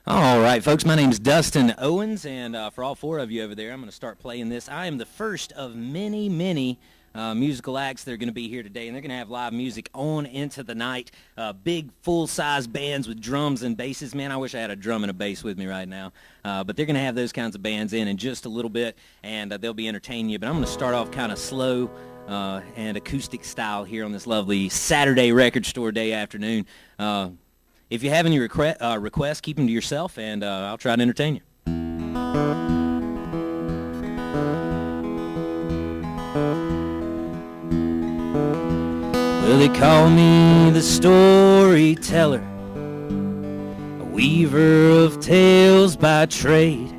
All right, folks, my name is Dustin Owens, and for all four of you over there, I'm going to start playing this. I am the first of many musical acts that are going to be here today, and they're going to have live music on into the night. Big, full-size bands with drums and basses. Man, I wish I had a drum and a bass with me right now. But they're going to have those kinds of bands in just a little bit, and they'll be entertaining you. But I'm going to start off kind of slow and acoustic style here on this lovely Saturday record store day afternoon. If you have any requests, keep them to yourself, and I'll try to entertain you. Well, they call me the storyteller, a weaver of tales by trade.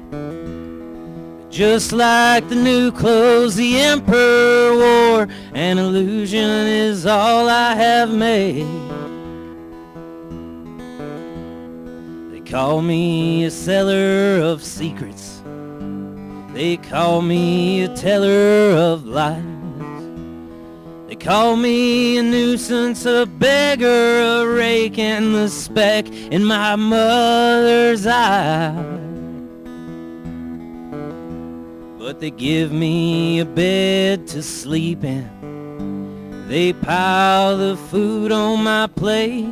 Just like the new clothes the emperor wore, an illusion is all I have made. Call me a seller of secrets. They call me a teller of lies. They call me a nuisance, a beggar, a rake, and the speck in my mother's eye. But they give me a bed to sleep in. They pile the food on my plate.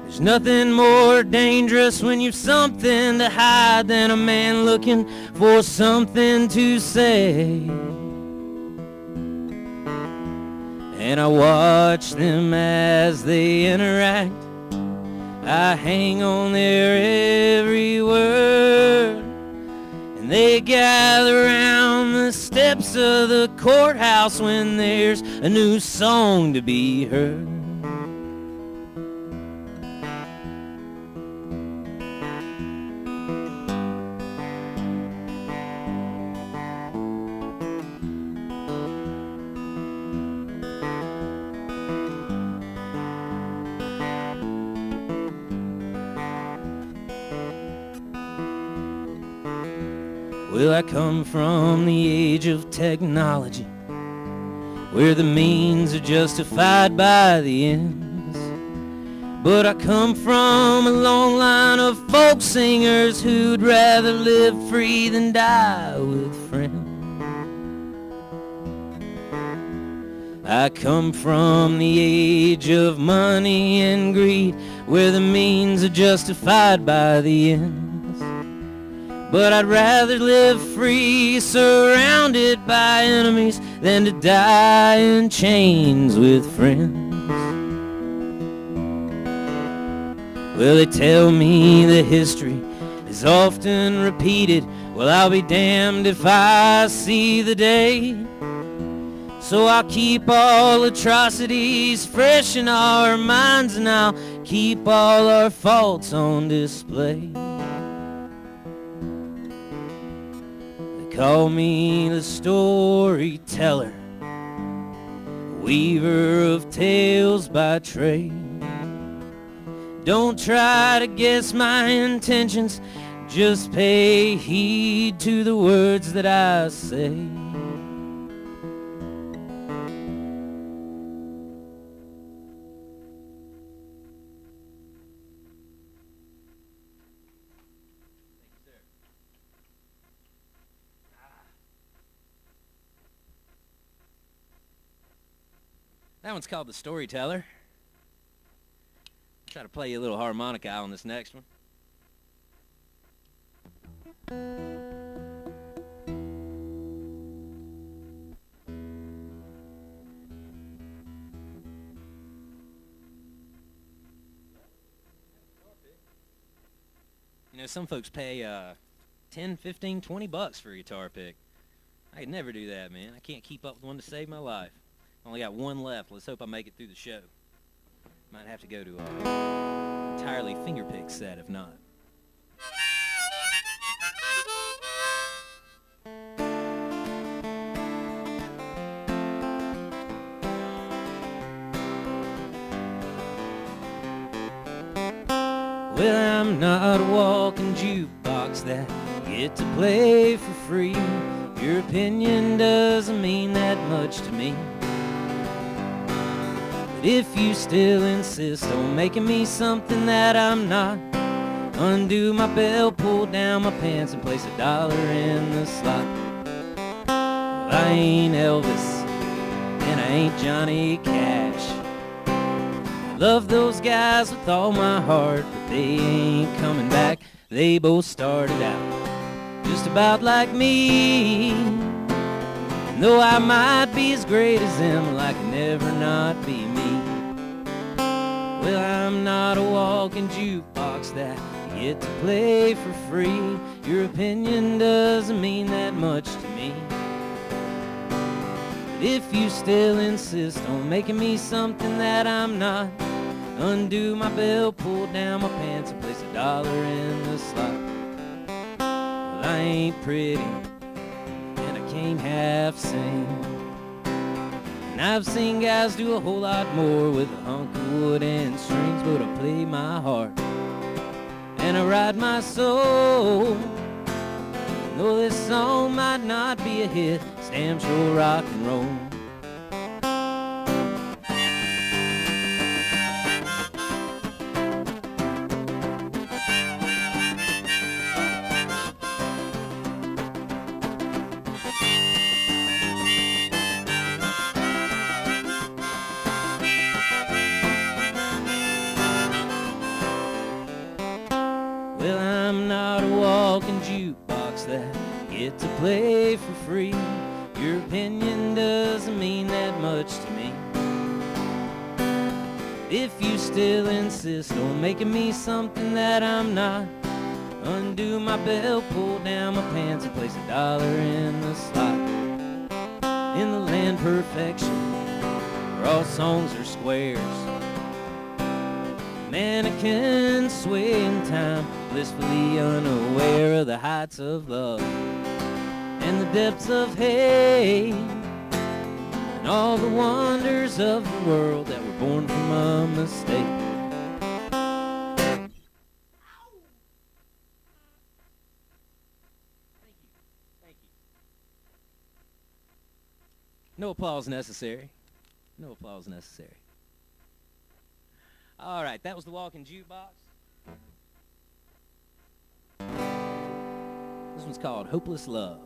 There's nothing more dangerous when you've something to hide than a man looking for something to say. And I watch them as they interact. I hang on their every word. And they gather around the steps of the courthouse when there's a new song to be heard. Well, I come from the age of technology, where the means are justified by the ends. But I come from a long line of folk singers who'd rather live free than die with friends. I come from the age of money and greed, where the means are justified by the ends. But I'd rather live free, surrounded by enemies, than to die in chains with friends. Well, they tell me the history is often repeated. Well, I'll be damned if I see the day. So I'll keep all atrocities fresh in our minds, and I'll keep all our faults on display. Call me the storyteller, weaver of tales by trade. Don't try to guess my intentions, just pay heed to the words that I say. That one's called The Storyteller. Try to play you a little harmonica on this next one. You know, some folks pay 10, 15, 20 bucks for a guitar pick. I could never do that, man. I can't keep up with one to save my life. Only got one left. Let's hope I make it through the show. Might have to go to an entirely fingerpick set if not. Well, I'm not a walking jukebox that get to play for free. Your opinion doesn't mean that much to me. But if you still insist on making me something that I'm not, Undo my belt, pull down my pants, and place $1 in the slot. Well, I ain't Elvis, and I ain't Johnny Cash. I love those guys with all my heart, but they ain't coming back. They both started out just about like me. And though I might be as great as them, well, I can never not be me. Well, I'm not a walking jukebox that you get to play for free. Your opinion doesn't mean that much to me. But if you still insist on making me something that I'm not, undo my belt, pull down my pants, and place $1 in the slot. Well, I ain't pretty, and I can't half sing. And I've seen guys do a whole lot more with a hunk of wood and strings, but I play my heart and I ride my soul. Though this song might not be a hit, it's damn sure rock and roll. Well, I'm not a walking jukebox that get to play for free. Your opinion doesn't mean that much to me. If you still insist on making me something that I'm not, undo my belt, pull down my pants, and place $1 in the slot. In the land perfection, where all songs are squares, mannequins sway in time, blissfully unaware of the heights of love and the depths of hate, and all the wonders of the world that were born from a mistake. Thank you. No applause necessary. No applause necessary. All right, that was the Walking Jukebox. This one's called Hopeless Love.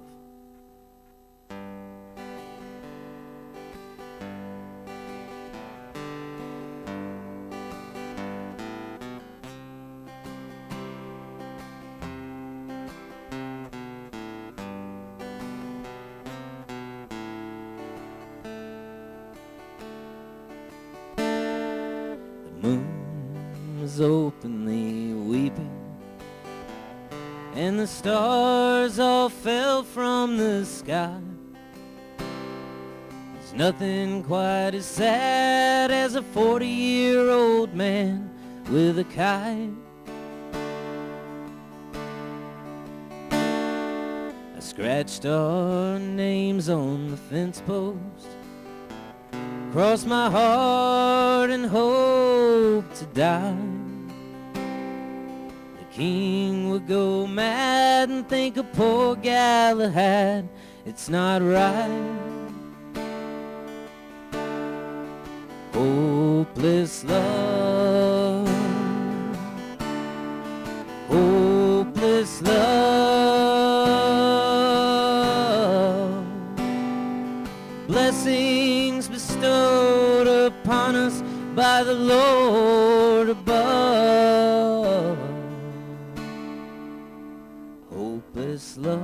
The moon was openly weeping, and the stars all fell from the sky. There's nothing quite as sad as a 40-year-old man with a kite. I scratched our names on the fence post, crossed my heart and hoped to die. King would go mad and think of poor Galahad. It's not right. Hopeless love, hopeless love, blessings bestowed upon us by the Lord above. Hopeless love.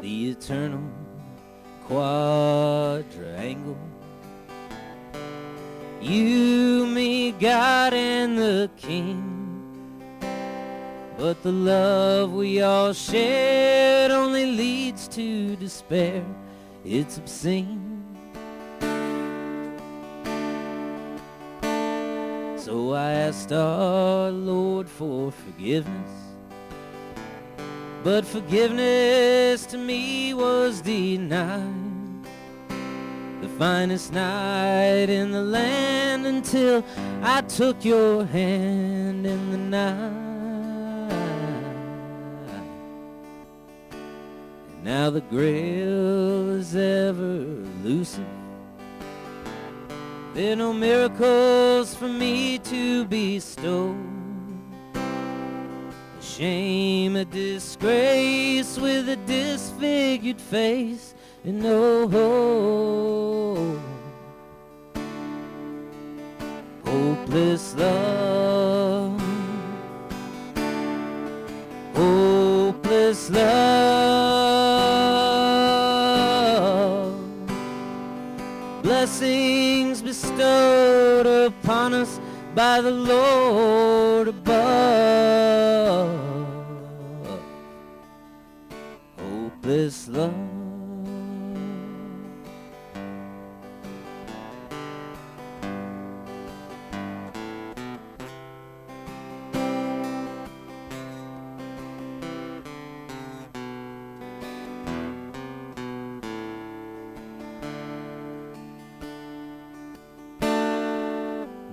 The eternal quadrangle, you, me, God, and the King. But the love we all shared only leads to despair. It's obscene. So I asked our Lord for forgiveness, but forgiveness to me was denied. the finest night in the land, until I took your hand in the night. And now the grail is ever elusive. There are no miracles for me to bestow. A shame, a disgrace with a disfigured face and no hope. Hopeless love, hopeless love. Blessings bestowed upon us by the Lord above. Hopeless love.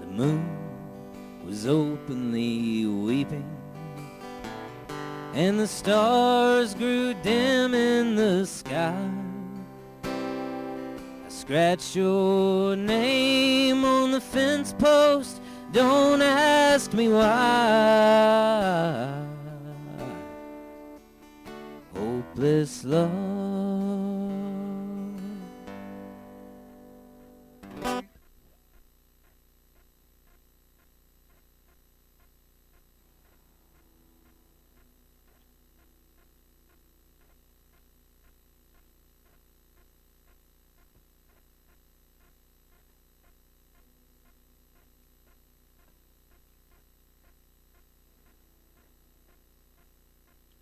The moon was openly weeping, and the stars grew dim in the sky. I scratched your name on the fence post, don't ask me why. Hopeless love.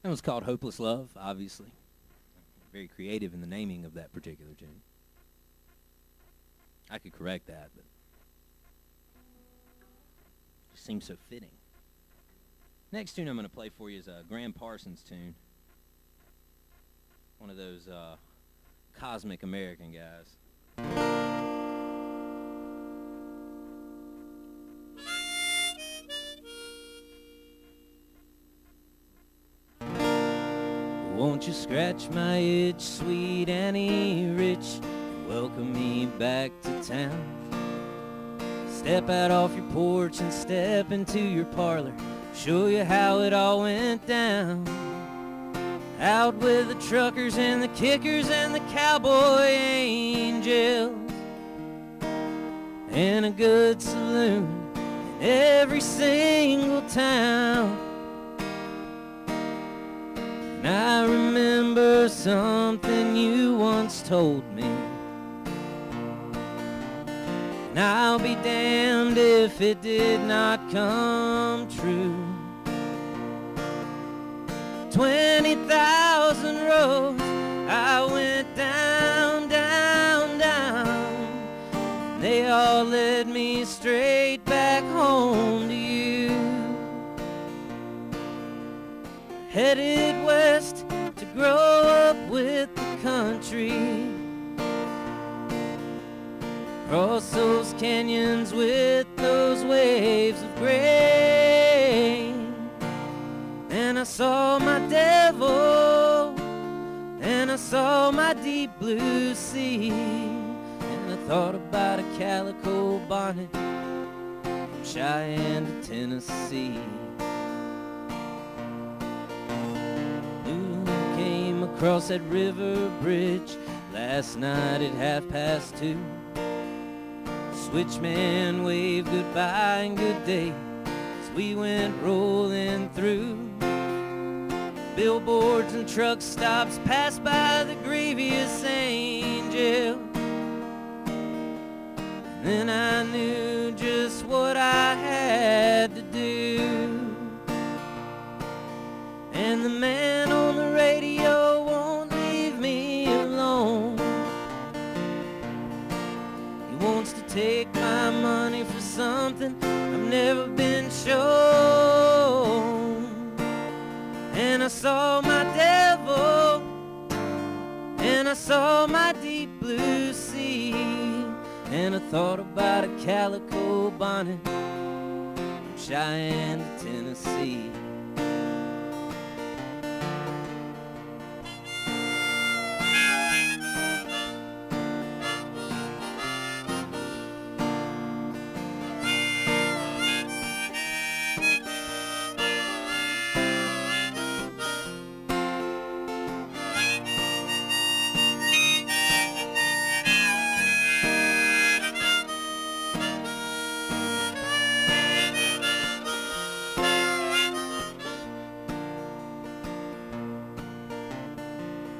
That was called Hopeless Love, obviously. Very creative in the naming of that particular tune. I could correct that, but it just seems so fitting. Next tune I'm going to play for you is a Graham Parsons tune. One of those cosmic American guys. Won't you scratch my itch, sweet Annie Rich, and welcome me back to town? Step out off your porch and step into your parlor, show you how it all went down. Out with the truckers and the kickers and the cowboy angels, and a good saloon in every single town. And I remember something you once told me, and I'll be damned if it did not come true. 20,000 roads I went down, down, down. They all led me straight back home to you. Headed west to grow up with the country, cross those canyons with those waves of gray. And I saw my devil, and I saw my deep blue sea, and I thought about a calico bonnet from Cheyenne to Tennessee. Came across that river bridge last night at 2:30. Switchman waved goodbye and good day as we went rolling through. Billboards and truck stops passed by the grievous angel. And then I knew just what I had to do. And the man on the radio won't leave me alone. He wants to take my money for something I've never been shown. And I saw my devil, and I saw my deep blue sea, tree, and I thought about a calico bonnet from Cheyenne to Tennessee.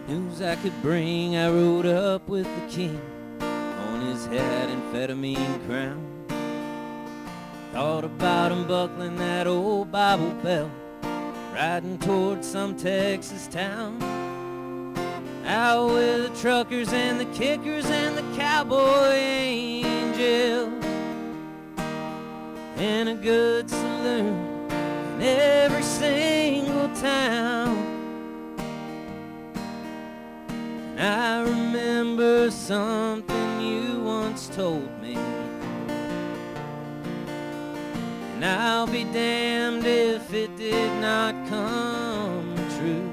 News I could bring, I rode up with the king on his hat amphetamine crown. Thought about him buckling that old Bible belt, riding towards some Texas town. Out with the truckers and the kickers and the cowboy angels, and a good saloon in every single town. I remember something you once told me, and I'll be damned if it did not come true.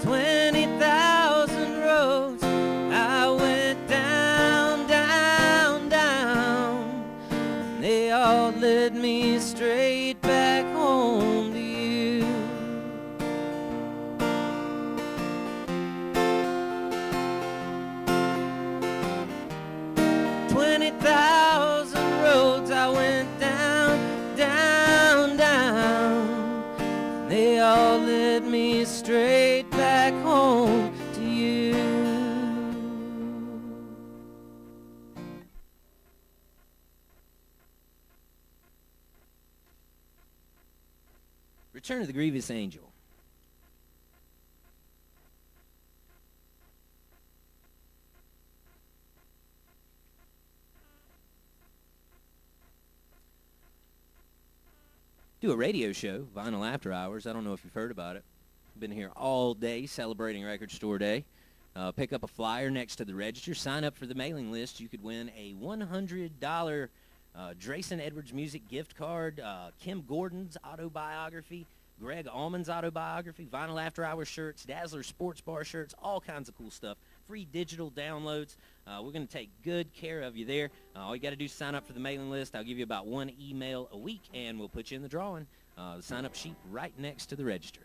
20,000 roads I went down, down, down, and they all led me straight back home to you. 20,000 roads I went down, down, down, and they all led me straight back home to you. Return of the Grievous Angel. Do a radio show, Vinyl After Hours. I don't know if you've heard about it. Been here all day celebrating Record Store Day. Pick up a flyer next to the register. Sign up for the mailing list. You could win a $100 Drayson Edwards Music gift card, Kim Gordon's autobiography, Greg Allman's autobiography, Vinyl After Hours shirts, Dazzler Sports Bar shirts, all kinds of cool stuff. Free digital downloads. We're going to take good care of you there. All you got to do is sign up for the mailing list. I'll give you about one email a week, and we'll put you in the drawing. The sign-up sheet right next to the register.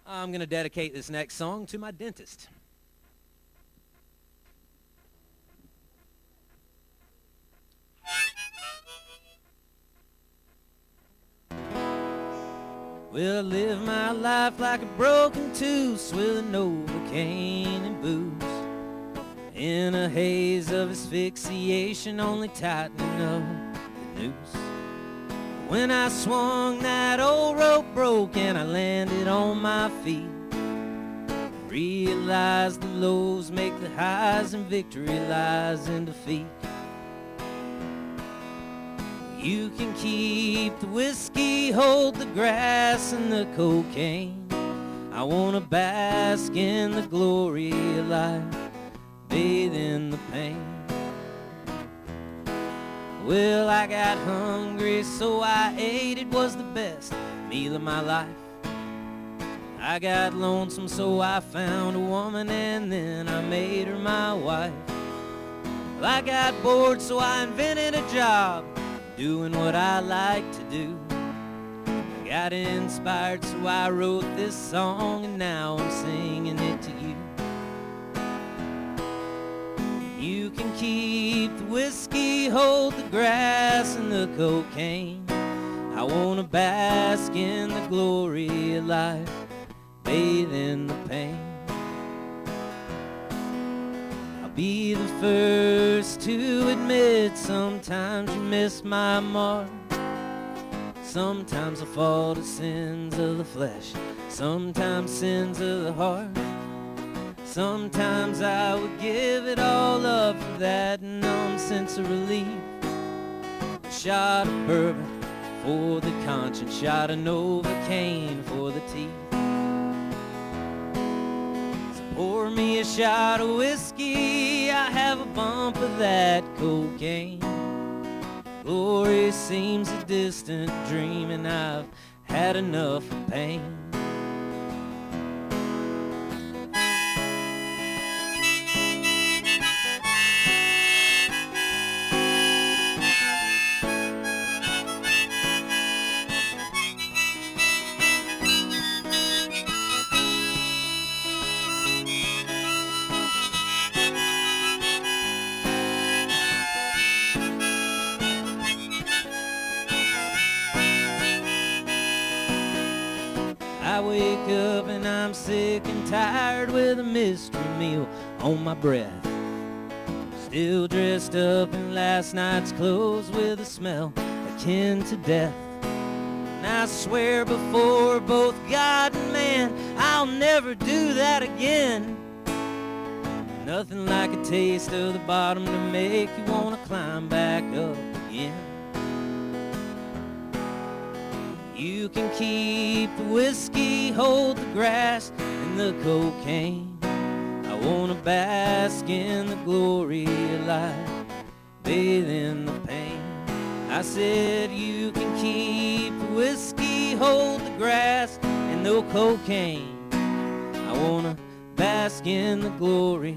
I'm going to dedicate this next song to my dentist. Well, I live my life like a broken tooth, swilling Novocaine and booze, in a haze of asphyxiation, only tightening up the noose. When I swung, that old rope broke and I landed on my feet. Realized the lows make the highs, and victory lies in defeat. You can keep the whiskey, hold the grass and the cocaine. I wanna bask in the glory of life, bathe in the pain. Well, I got hungry, so I ate. It was the best meal of my life. I got lonesome, so I found a woman, and then I made her my wife. Well, I got bored, so I invented a job, doing what I like to do. I got inspired, so I wrote this song, and now I'm singing it to you. You can keep the whiskey, hold the grass and the cocaine. I wanna bask in the glory of life, bathe in the pain. I'll be the first to admit sometimes you miss my mark. Sometimes I fall to sins of the flesh, sometimes sins of the heart. Sometimes I would give it all up for that numb sense of relief. shot of bourbon for the conscience, shot of Novocaine for the teeth. So pour me a shot of whiskey, I have a bump of that cocaine. Glory seems a distant dream, and I've had enough of pain. I wake up and I'm sick and tired with a mystery meal on my breath. Still dressed up in last night's clothes with a smell akin to death. And I swear before both God and man, I'll never do that again. Nothing like a taste of the bottom to make you want to climb back up again. You can keep the whiskey, hold the grass and the cocaine. I wanna bask in the glory of life, bathe in the pain. I said you can keep the whiskey, hold the grass and no cocaine. I wanna bask in the glory,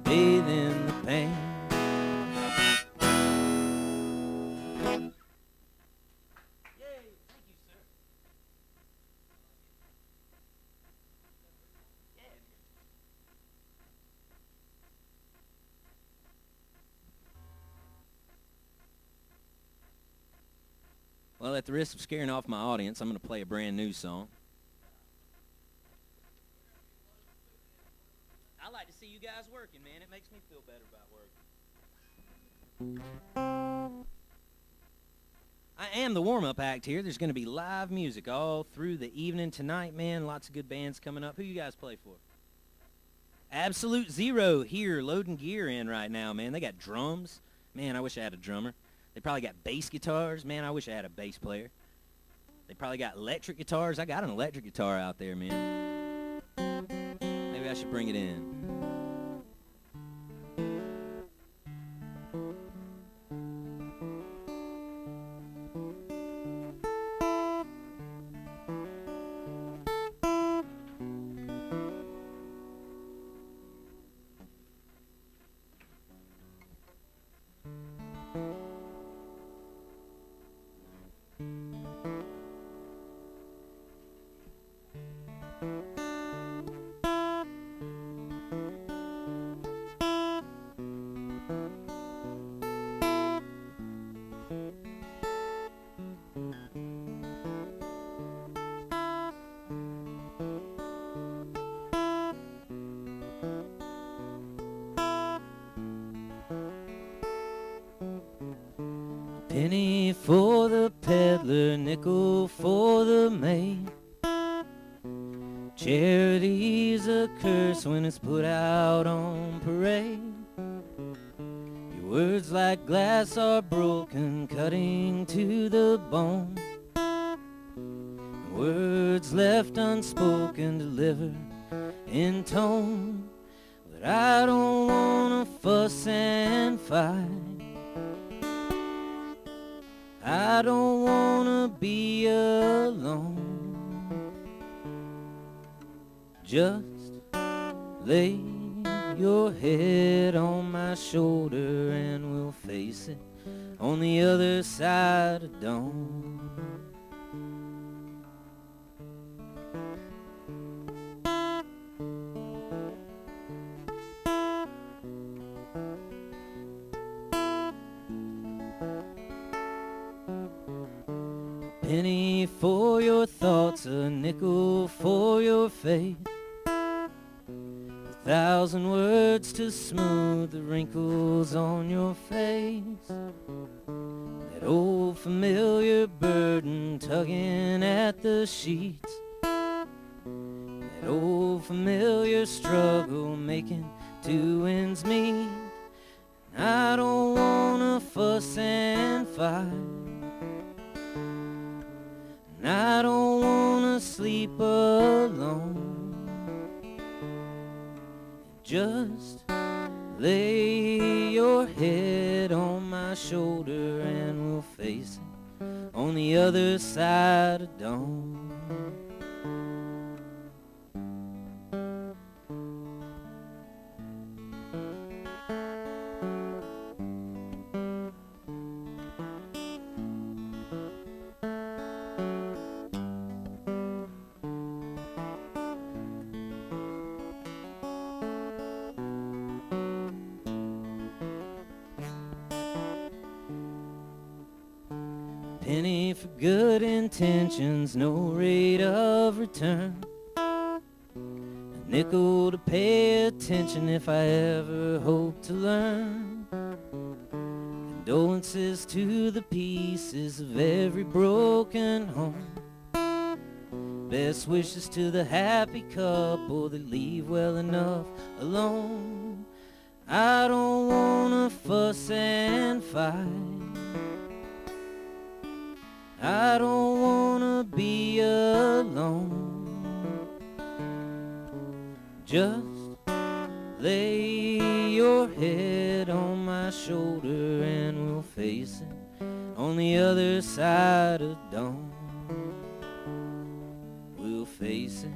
bathe in the pain. Well, at the risk of scaring off my audience, I'm going to play a brand new song. I like to see you guys working, man. It makes me feel better about working. I am the warm-up act here. There's going to be live music all through the evening tonight, man. Lots of good bands coming up. Who you guys play for? Absolute Zero here loading gear in right now, man. They got drums. Man, I wish I had a drummer. They probably got bass guitars. Man, I wish I had a bass player. They probably got electric guitars. I got an electric guitar out there, man. Maybe I should bring it in. Penny for the peddler, nickel for the maid. Charity's a curse when it's put out on parade. Your words like glass are broken, cutting to the bone. Words left unspoken, delivered in tone. But I don't wanna fuss and fight. I don't wanna be alone. Just lay your head on my shoulder and we'll face it on the other side of dawn. Penny for your thoughts, a nickel for your faith. 1,000 words to smooth the wrinkles on your face. That old familiar burden tugging at the sheets. That old familiar struggle making two ends meet. I don't wanna fuss and fight, and I don't wanna sleep alone. Just lay your head on my shoulder and we'll face it on the other side of dawn. Penny for good intentions, no rate of return. A nickel to pay attention if I ever hope to learn. Condolences to the pieces of every broken home. Best wishes to the happy couple that leave well enough alone. I don't wanna fuss and fight, I don't wanna be alone. Just lay your head on my shoulder and we'll face it on the other side of dawn. We'll face it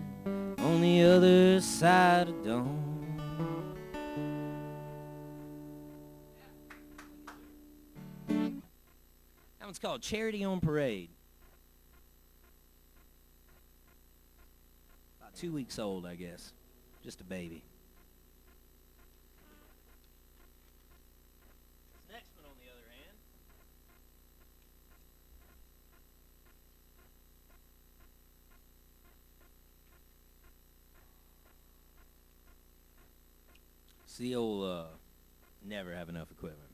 on the other side of dawn. It's called Charity on Parade. About 2 weeks old, I guess. Just a baby. This next one, on the other hand, it's the old never have enough equipment.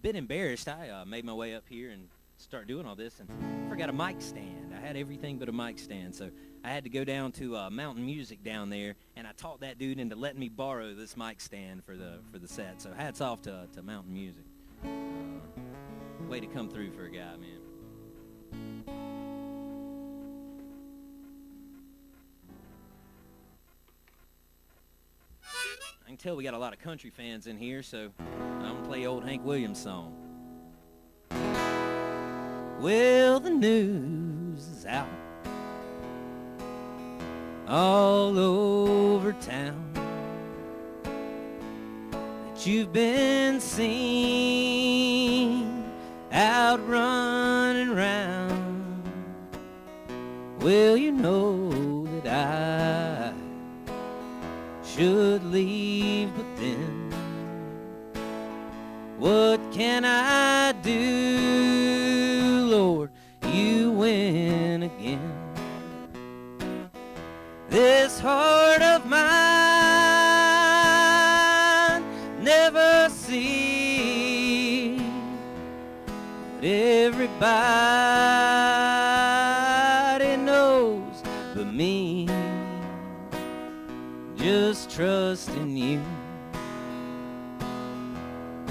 Bit embarrassed. I made my way up here and start doing all this and forgot a mic stand. I had everything but a mic stand, so I had to go down to Mountain Music down there, and I talked that dude into letting me borrow this mic stand for the set. So hats off to Mountain Music. Way to come through for a guy, man. I can tell we got a lot of country fans in here, so I'm going to play old Hank Williams song. Well, the news is out all over town that you've been seen out running around. Well, you know that I should leave, but then what can I do, Lord? You win again. This heart of mine never sees what everybody knows but me. Just trust in you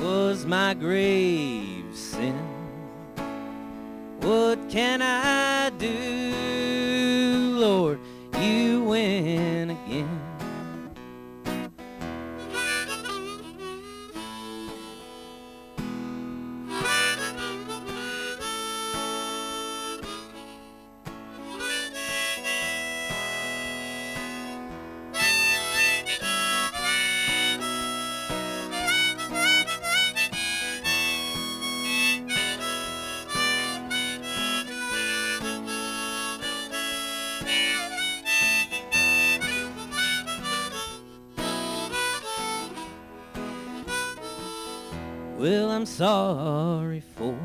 was my grave sin. What can I do, Lord? You win again. Well, I'm sorry for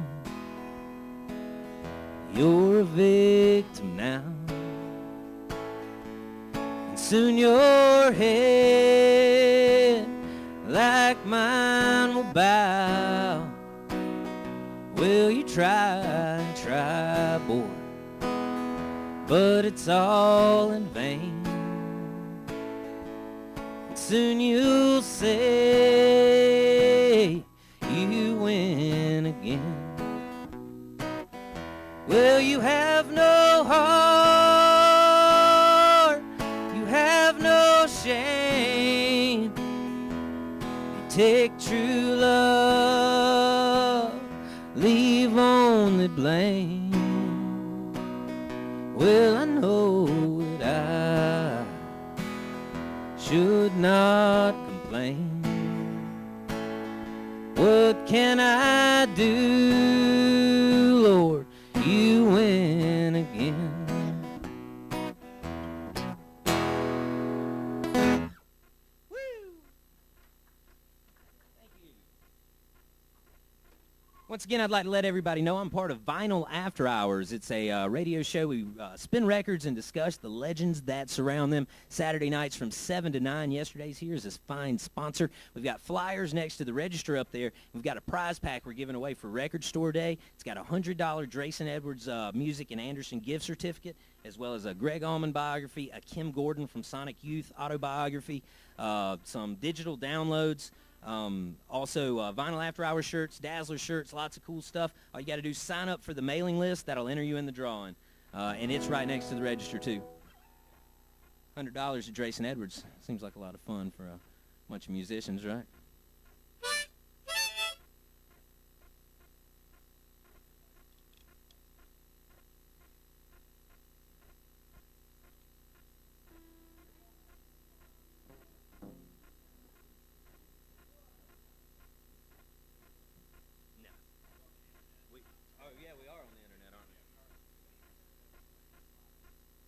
you're a victim now, and soon your head like mine will bow. Well, you try and try, boy, but it's all in vain. soon you'll say you win again. Well, you have no heart, you have no shame. You take true love, leave only blame. Well, I know that I should not complain. What can I do, Lord? You win again. Woo! Thank you. Once again, I'd like to let everybody know I'm part of Vinyl After Hours. It's a radio show. We spin records and discuss the legends that surround them. Saturday nights from 7 to 9. Yesterdaze here is this fine sponsor. We've got flyers next to the register up there. We've got a prize pack we're giving away for Record Store Day. It's got a $100 Drayson Edwards Music and Anderson gift certificate, as well as a Greg Allman biography, a Kim Gordon from Sonic Youth autobiography, some digital downloads, also Vinyl After Hours shirts, Dazzler shirts, lots of cool stuff. All you got to do is sign up for the mailing list. That'll enter you in the drawing. And it's right next to the register, too. $100 at Drayson Edwards. Seems like a lot of fun for a bunch of musicians, right?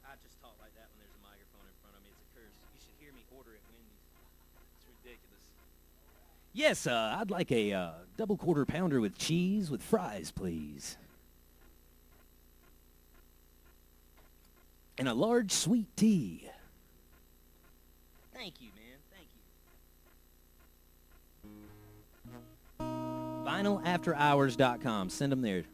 I just talk like that when there's a microphone in front of me. It's a curse. You should hear me order at Wendy's. It's ridiculous. Yes, I'd like a double quarter pounder with cheese with fries, please. And a large sweet tea. Thank you, man. Thank you. VinylAfterHours.com. Send them there.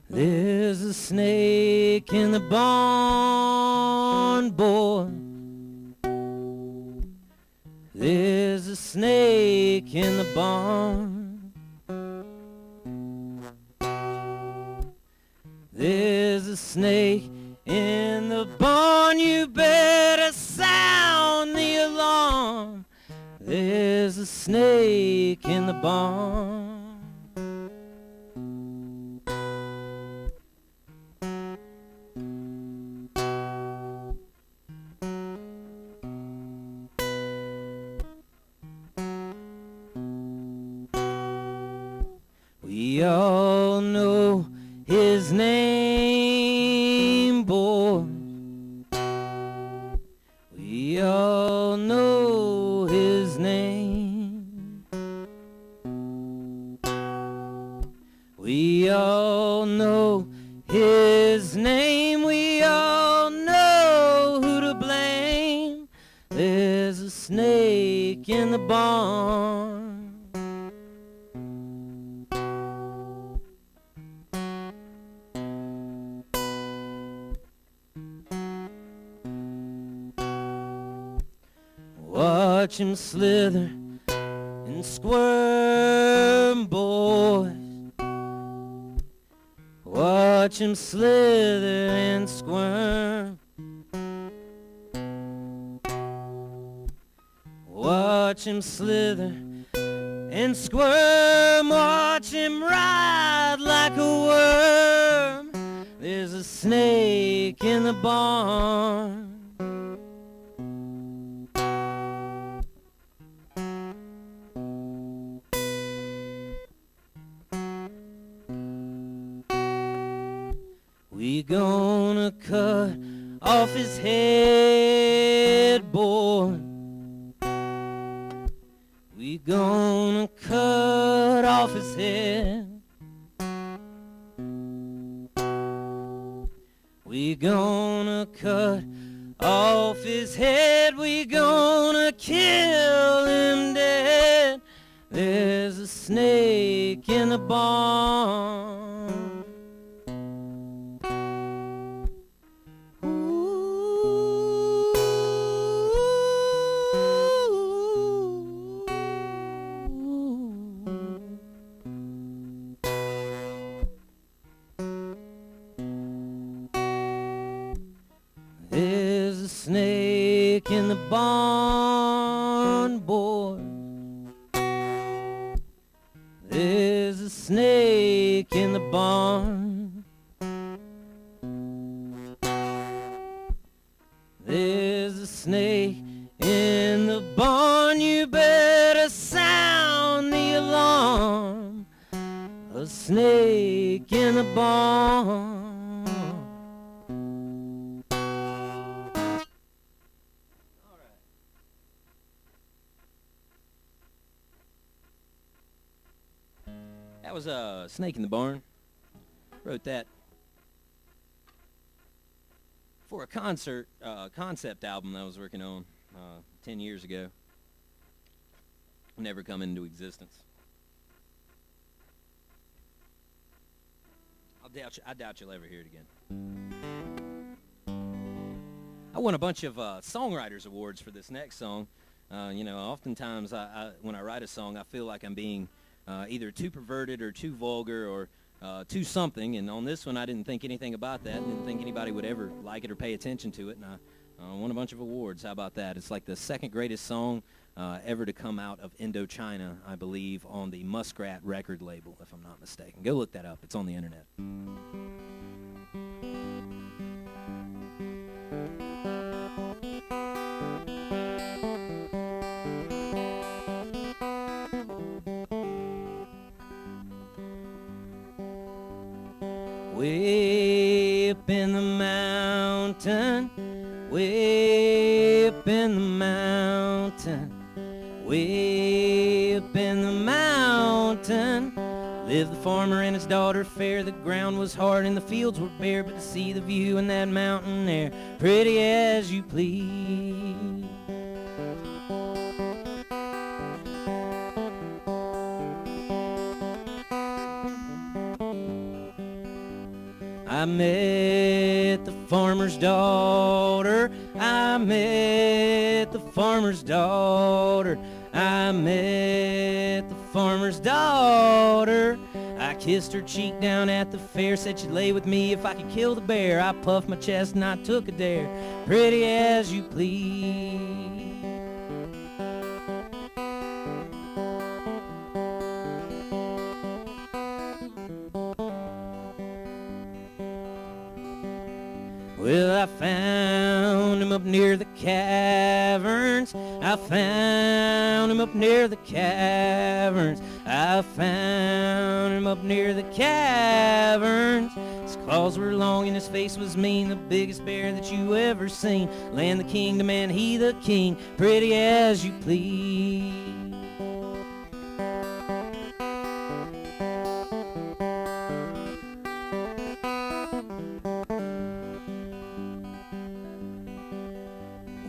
There's a snake in the barn, boy. There's a snake in the barn. There's a snake in the barn. You better sound the alarm. There's a snake in the barn. We all know his name, boy. We all know his name. We all know his name. We all know who to blame. There's a snake in the barn. Watch him slither and squirm, boys. Watch him slither and squirm. Watch him slither and squirm. Watch him ride like a worm. There's a snake in the barn. We gonna cut off his head, boy. We gonna cut off his head. We gonna cut off his head, we gonna kill him dead. There's a snake in the barn. There's a snake in the barn, boy. There's a snake in the barn. There's a snake in the barn. You better sound the alarm. A snake in the barn. That was a Snake in the Barn. Wrote that for a concept album that I was working on 10 years ago. Never come into existence. I doubt you'll ever hear it again. I won a bunch of songwriters awards for this next song. Oftentimes when I write a song, I feel like I'm being either too perverted or too vulgar or too something. And on this one, I didn't think anything about that. Didn't think anybody would ever like it or pay attention to it. And I won a bunch of awards. How about that? It's like the second greatest song ever to come out of Indochina, I believe, on the Muskrat record label, if I'm not mistaken. Go look that up. It's on the internet. Way up in the mountain, way up in the mountain, way up in the mountain, lived the farmer and his daughter fair. The ground was hard and the fields were bare, but to see the view in that mountain air, pretty as you please. I met the farmer's daughter, I met the farmer's daughter, I met the farmer's daughter. I kissed her cheek down at the fair, said she'd lay with me if I could kill the bear. I puffed my chest and I took a dare, pretty as you please. Well, I found him up near the caverns. I found him up near the caverns. I found him up near the caverns. His claws were long and his face was mean, the biggest bear that you ever seen. Land the kingdom and he the king, pretty as you please.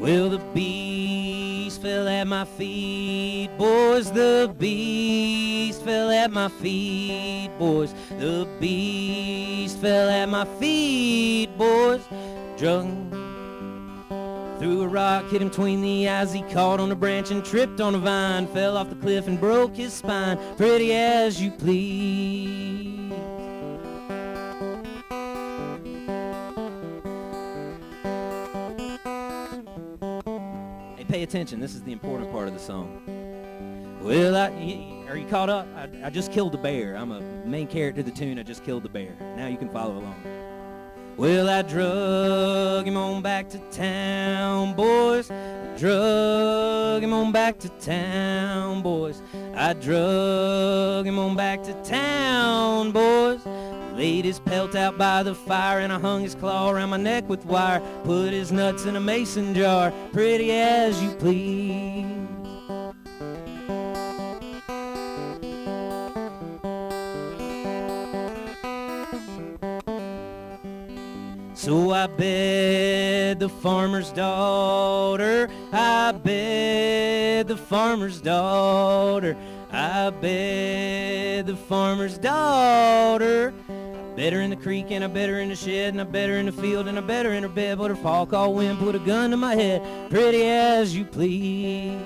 Well, the beast fell at my feet, boys. The beast fell at my feet, boys. The beast fell at my feet, boys. Drunk, threw a rock, hit him between the eyes. He caught on a branch and tripped on a vine, fell off the cliff and broke his spine, pretty as you please. Pay attention, this is the important part of the song. Well, are you caught up? I just killed the bear. I'm a main character of the tune, I just killed the bear. Now you can follow along. Well, I drug him on back to town, boys. I drug him on back to town, boys. I drug him on back to town, boys. Laid his pelt out by the fire and I hung his claw around my neck with wire. Put his nuts in a mason jar, pretty as you please. So I bed the farmer's daughter, I bed the farmer's daughter, I bed the farmer's daughter. I bet her in the creek and I bet her in the shed and I bet her in the field and I bet her in her bed, but her fall call wind put a gun to my head, pretty as you please.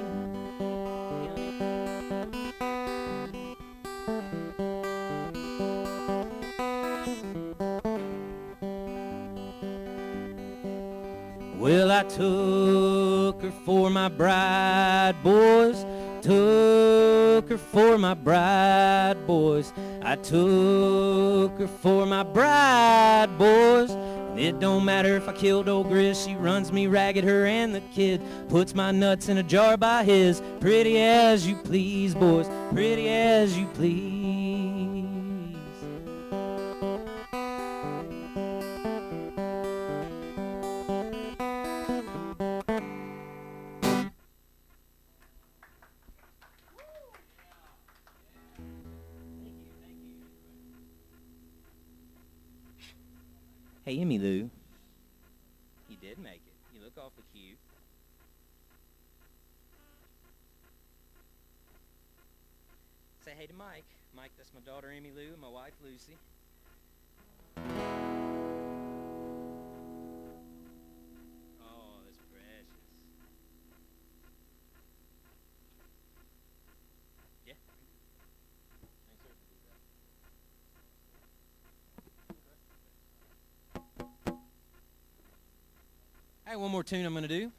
Well, I took her for my bride, boys, took her for my bride, boys. I took her for my bride, boys. And it don't matter if I killed old Gris, she runs me ragged, her and the kid, puts my nuts in a jar by his, pretty as you please, boys, pretty as you please. Hey, Emmy Lou, you did make it. You look awfully cute. Say hey to Mike. Mike, that's my daughter Emmy Lou and my wife Lucy. Oh, that's precious. Yeah. Thanks, sir. Hey, one more tune I'm going to do.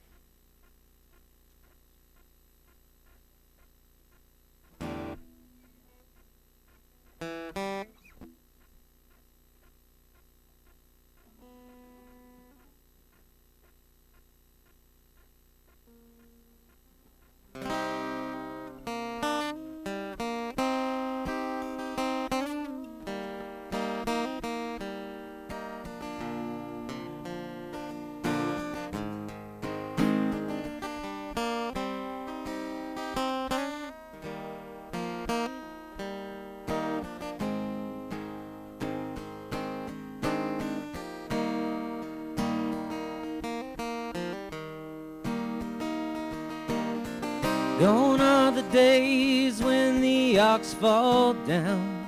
Gone are the days when the ox fall down,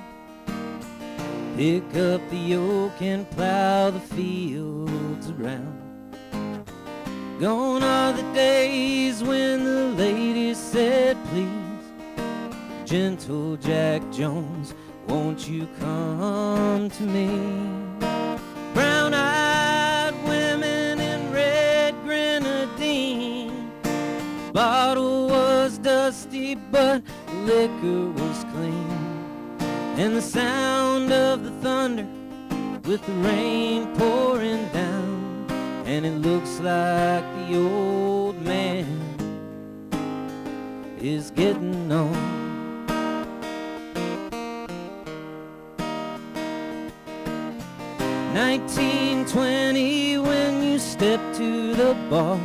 pick up the yoke and plow the fields around. Gone are the days when the ladies said, please, gentle Jack Jones, won't you come to me? Brown-eyed women in red grenadine, bottle was dusty but liquor was clean, and the sound of the thunder with the rain pouring down, and it looks like the old man is getting on. 1920 when you step to the bar,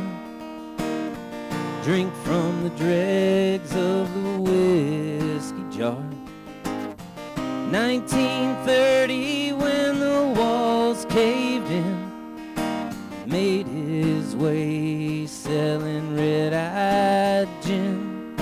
drink from the dregs of the whiskey jar. 1930 when the walls caved in, made his way selling red-eyed gin.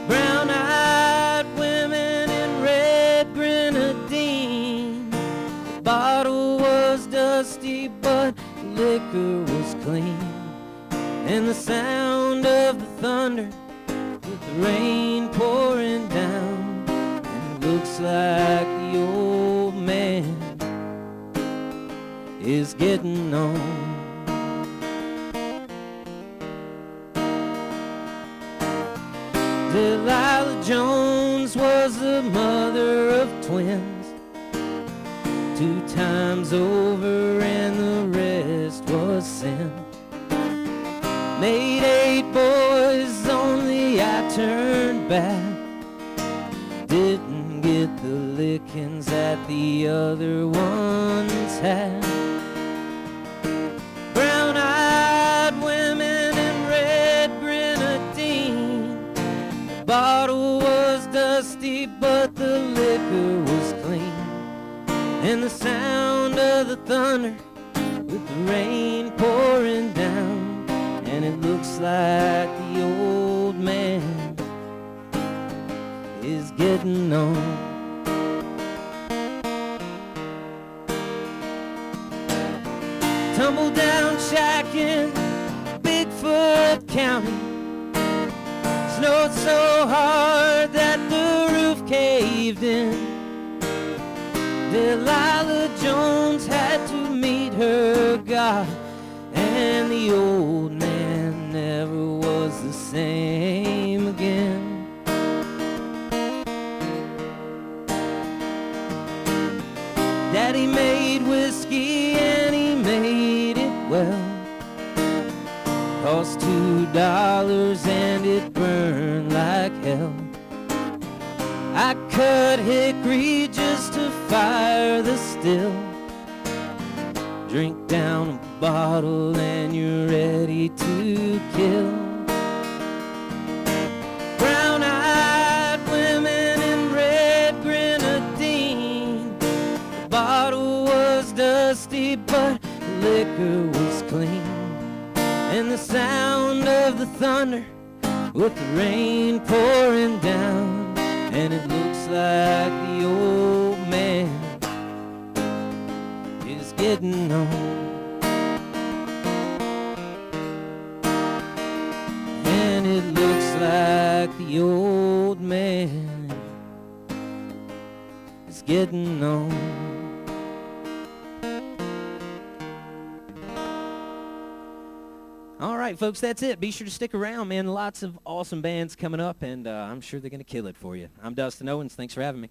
Brown-eyed women in red grenadine, the bottle was dusty but liquor was clean, and the sound of the thunder with the rain pouring down, and it looks like the old man is getting on. Delilah Jones was the mother of twins, 2 times over and the rest was sin. Made 8 boys, only I turned back, didn't get the lickings that the other ones had. Brown-eyed women in red grenadine, the bottle was dusty but the liquor was clean, like the old man is getting on. Tumble down shack in Bigfoot County. Snowed so hard that the roof caved in. Delilah Jones had to meet her God, and the old man never was the same again. Daddy made whiskey and he made it well. Cost $2 and it burned like hell. I cut hickory just to fire the still. Drink down a bottle and you're ready to kill. Brown-eyed women in red grenadine. The bottle was dusty but the liquor was clean. And the sound of the thunder with the rain pouring down. And it looks like the old man is getting on. And it looks like the old man is getting on. All right, folks, that's it. Be sure to stick around, man. Lots of awesome bands coming up, and I'm sure they're going to kill it for you. I'm Dustin Owens. Thanks for having me.